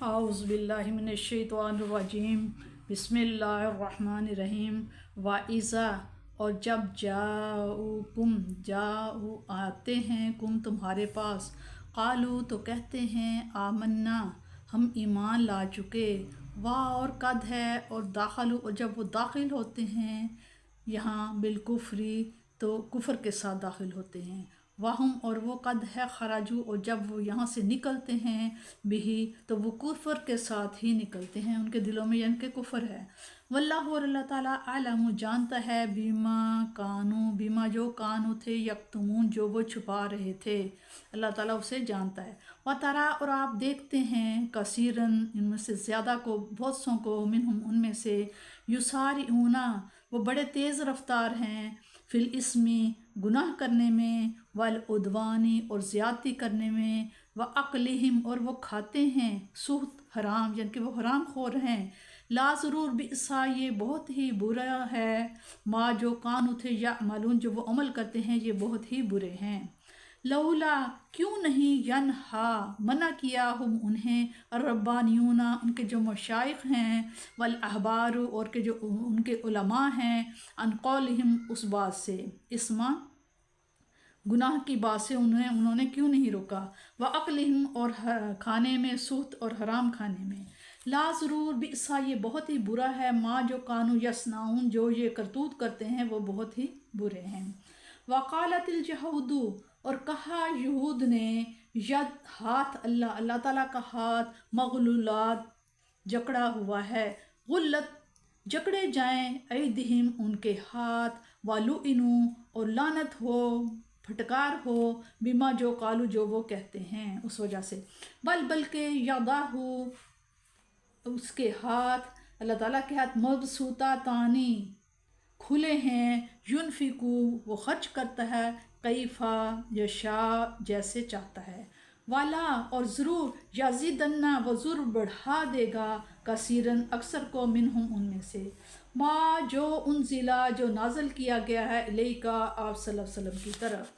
اعوذ باللہ من الشیطان الرجیم بسم اللہ الرحمن الرحیم وَإِذَا اور جب جاؤ آتے ہیں کم تمہارے پاس، قالو تو کہتے ہیں آمنا ہم ایمان لا چکے، اور قد ہے اور داخلوا اور جب وہ داخل ہوتے ہیں یہاں بالکفری تو کفر کے ساتھ داخل ہوتے ہیں، واہم اور وہ قد ہے خراجو اور جب وہ یہاں سے نکلتے ہیں بھی تو وہ کفر کے ساتھ ہی نکلتے ہیں، ان کے دلوں میں یعنی کہ کفر ہے۔ واللہ اور اللہ تعالیٰ عالم جانتا ہے بیما جو کانو تھے یکتمون جو وہ چھپا رہے تھے، اللہ تعالیٰ اسے جانتا ہے۔ وَتَرَا اور آپ دیکھتے ہیں کثیرن ان میں سے زیادہ کو، بہت سوں کو، منہم ان میں سے، یسارعون وہ بڑے تیز رفتار ہیں، فی الاسم گناہ کرنے میں، والعدوانی اور زیادتی کرنے میں، وَأَقْلِهِمْ اور وہ کھاتے ہیں سحت حرام یعنی کہ وہ حرام خور ہیں، لا ضرور بئسا یہ بہت ہی برا ہے، ما جو کانو تھے یعملون جو وہ عمل کرتے ہیں یہ بہت ہی برے ہیں۔ لولا کیوں نہیں ینہا منع کیا ہم انہیں الربانیون ان کے جو مشائخ ہیں، والاحبار اور کے جو ان کے علماء ہیں، عن قولہم اس بات سے، اسما گناہ کی بات سے انہوں نے کیوں نہیں روکا، وعقلہم اور کھانے میں سحت اور حرام کھانے میں، لا ضرور بئسا یہ بہت ہی برا ہے، ما جو کانو یصنعون جو یہ کرتوت کرتے ہیں وہ بہت ہی برے ہیں۔ وقالت الجہود اور کہا یہود نے، ید ہاتھ اللہ تعالیٰ کا ہاتھ، مغلولات جکڑا ہوا ہے، غلت جکڑے جائیں، ایدہم ان کے ہاتھ، ولعنوا اور لعنت ہو، پھٹکار ہو، بما جو قالو جو وہ کہتے ہیں اس وجہ سے، بلکہ یداہ اس کے ہاتھ، اللہ تعالیٰ کے ہاتھ، مبسوطہ تانی کھلے ہیں، ینفقو وہ خرچ کرتا ہے، کیفا یشاء جیسے چاہتا ہے، والا اور ضرور یزیدنا وہ ضرور بڑھا دے گا، کثیرن اکثر کو، منہم ان میں سے، ما جو انزلہ جو نازل کیا گیا ہے، الیکا آپ صلی اللہ علیہ وسلم کی طرف،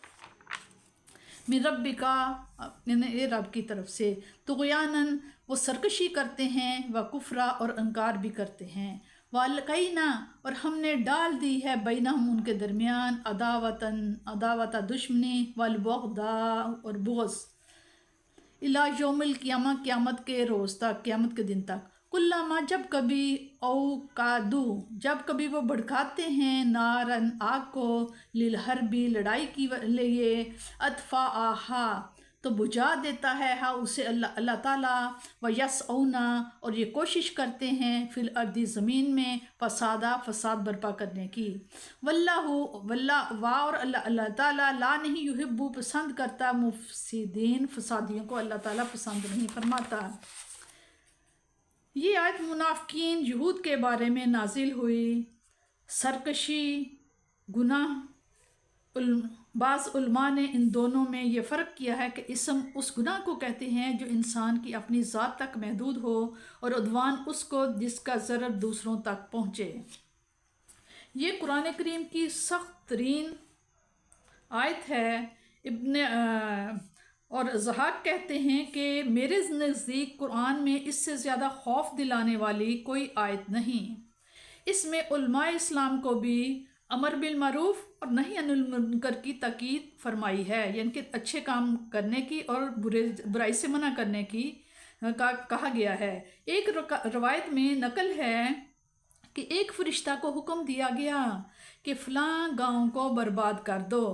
من ربکا اپنے رب کی طرف سے، طغیانن وہ سرکشی کرتے ہیں، و کفرا اور انکار بھی کرتے ہیں، والقینا اور ہم نے ڈال دی ہے، بینہم ان کے درمیان، عداوت دشمنی، والبغضاء اور بغض، الی یوم القیامہ قیامت کے روز تک، قیامت کے دن تک، کلما جب کبھی، اوقادو جب کبھی وہ بھڑکاتے ہیں، نارن آگ کو، للحربی لڑائی کی لیے، اطفاءہا تو بجھا دیتا ہے ہاں اسے اللہ تعالیٰ، ویسعون اور یہ کوشش کرتے ہیں، فی الارض زمین میں، فساد برپا کرنے کی، واللہ اور اللہ تعالیٰ لا نہیں یحب پسند کرتا، مفسدین فسادیوں کو اللہ تعالیٰ پسند نہیں فرماتا۔ یہ آیت منافقین یہود کے بارے میں نازل ہوئی، سرکشی گناہ، بعض علماء نے ان دونوں میں یہ فرق کیا ہے کہ اسم اس گناہ کو کہتے ہیں جو انسان کی اپنی ذات تک محدود ہو، اور عدوان اس کو جس کا ضرر دوسروں تک پہنچے۔ یہ قرآن کریم کی سخت ترین آیت ہے۔ اور ضحاک کہتے ہیں کہ میرے نزدیک قرآن میں اس سے زیادہ خوف دلانے والی کوئی آیت نہیں۔ اس میں علماء اسلام کو بھی امر بالمعروف اور نہی عن المنکر کی تاکید فرمائی ہے، یعنی کہ اچھے کام کرنے کی اور برائی سے منع کرنے کی کہا گیا ہے۔ ایک روایت میں نقل ہے کہ ایک فرشتہ کو حکم دیا گیا کہ فلاں گاؤں کو برباد کر دو۔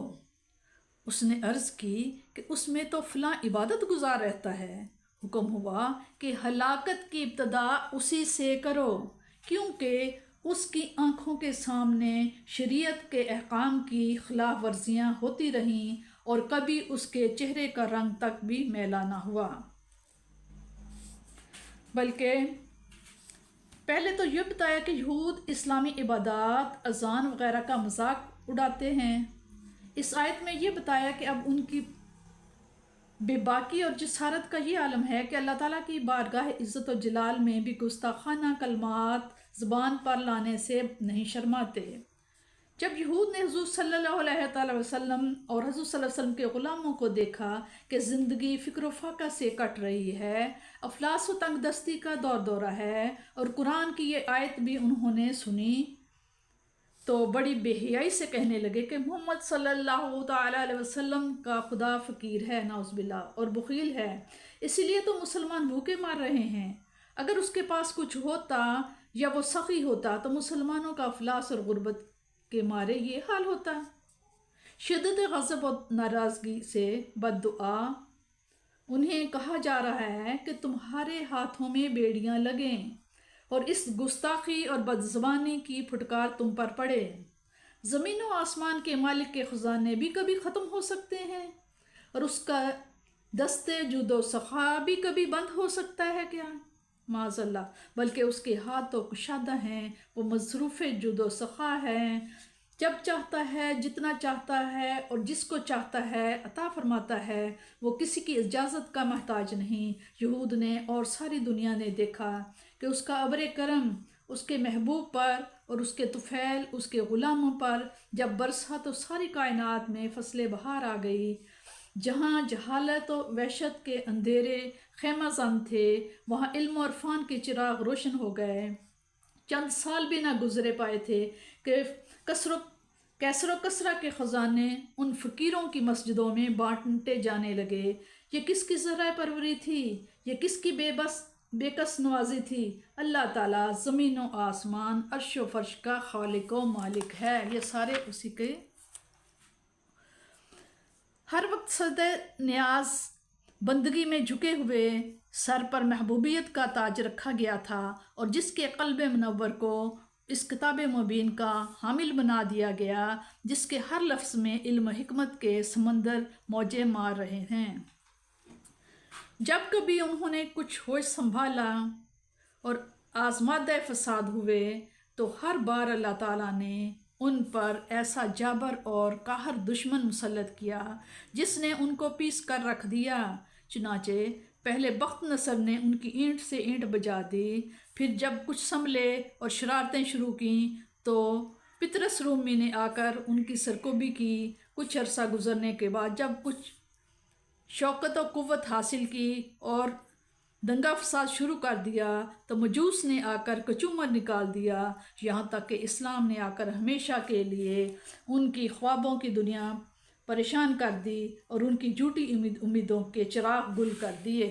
اس نے عرض کی کہ اس میں تو فلاں عبادت گزار رہتا ہے۔ حکم ہوا کہ ہلاکت کی ابتدا اسی سے کرو، کیونکہ اس کی آنکھوں کے سامنے شریعت کے احکام کی خلاف ورزیاں ہوتی رہیں، اور کبھی اس کے چہرے کا رنگ تک بھی میلا نہ ہوا۔ بلکہ پہلے تو یہ بتایا کہ یہود اسلامی عبادات، اذان وغیرہ کا مذاق اڑاتے ہیں۔ اس آیت میں یہ بتایا کہ اب ان کی بے باکی اور جسارت کا یہ عالم ہے کہ اللہ تعالیٰ کی بارگاہ عزت و جلال میں بھی گستاخانہ کلمات زبان پر لانے سے نہیں شرماتے۔ جب یہود نے حضور صلی اللہ علیہ تعالی وسلم اور حضور صلی اللہ علیہ وسلم کے غلاموں کو دیکھا کہ زندگی فکر و فاقہ سے کٹ رہی ہے، افلاس و تنگ دستی کا دور دورہ ہے، اور قرآن کی یہ آیت بھی انہوں نے سنی، تو بڑی بے حیائی سے کہنے لگے کہ محمد صلی اللہ تعالی علیہ وسلم کا خدا فقیر ہے، نعوذ باللہ، اور بخیل ہے، اسی لیے تو مسلمان بھوکے مار رہے ہیں۔ اگر اس کے پاس کچھ ہوتا یا وہ سخی ہوتا تو مسلمانوں کا افلاس اور غربت کے مارے یہ حال ہوتا۔ شدت غضب و ناراضگی سے بد دعا انہیں کہا جا رہا ہے کہ تمہارے ہاتھوں میں بیڑیاں لگیں اور اس گستاخی اور بدزبانی کی پھٹکار تم پر پڑے۔ زمین و آسمان کے مالک کے خزانے بھی کبھی ختم ہو سکتے ہیں، اور اس کا دست جود و سخا بھی کبھی بند ہو سکتا ہے کیا؟ معاذ اللہ، بلکہ اس کے ہاتھ تو کشادہ ہیں، وہ مصروف جود و سخا ہے، جب چاہتا ہے، جتنا چاہتا ہے اور جس کو چاہتا ہے عطا فرماتا ہے، وہ کسی کی اجازت کا محتاج نہیں۔ یہود نے اور ساری دنیا نے دیکھا کہ اس کا ابر کرم اس کے محبوب پر اور اس کے طفیل اس کے غلاموں پر جب برسا تو ساری کائنات میں فصل بہار آ گئی۔ جہاں جہالت و وحشت کے اندھیرے خیمہ زن تھے، وہاں علم و عرفان کے چراغ روشن ہو گئے۔ چند سال بھی نہ گزرے پائے تھے کہ کیسر و کسرا کے خزانے ان فقیروں کی مسجدوں میں بانٹے جانے لگے۔ یہ کس کی ذرائع پروری تھی؟ یہ کس کی بے کس نوازی تھی؟ اللہ تعالیٰ زمین و آسمان، عرش و فرش کا خالق و مالک ہے، یہ سارے اسی کے۔ ہر وقت صد نیاز بندگی میں جھکے ہوئے سر پر محبوبیت کا تاج رکھا گیا تھا، اور جس کے قلب منور کو اس کتاب مبین کا حامل بنا دیا گیا، جس کے ہر لفظ میں علم و حکمت کے سمندر موجیں مار رہے ہیں۔ جب کبھی انہوں نے کچھ ہوش سنبھالا اور آزمادہ فساد ہوئے تو ہر بار اللہ تعالیٰ نے ان پر ایسا جابر اور قاہر دشمن مسلط کیا جس نے ان کو پیس کر رکھ دیا۔ چنانچہ پہلے بخت نصر نے ان کی اینٹ سے اینٹ بجا دی، پھر جب کچھ سنبھلے اور شرارتیں شروع کیں تو پطرس رومی نے آ کر ان کی سرکوبی کی۔ کچھ عرصہ گزرنے کے بعد جب کچھ شوکت و قوت حاصل کی اور دنگا فساد شروع کر دیا تو مجوس نے آ کر کچومر نکال دیا، یہاں تک کہ اسلام نے آ کر ہمیشہ کے لیے ان کی خوابوں کی دنیا پریشان کر دی اور ان کی جھوٹی امیدوں کے چراغ گل کر دیے۔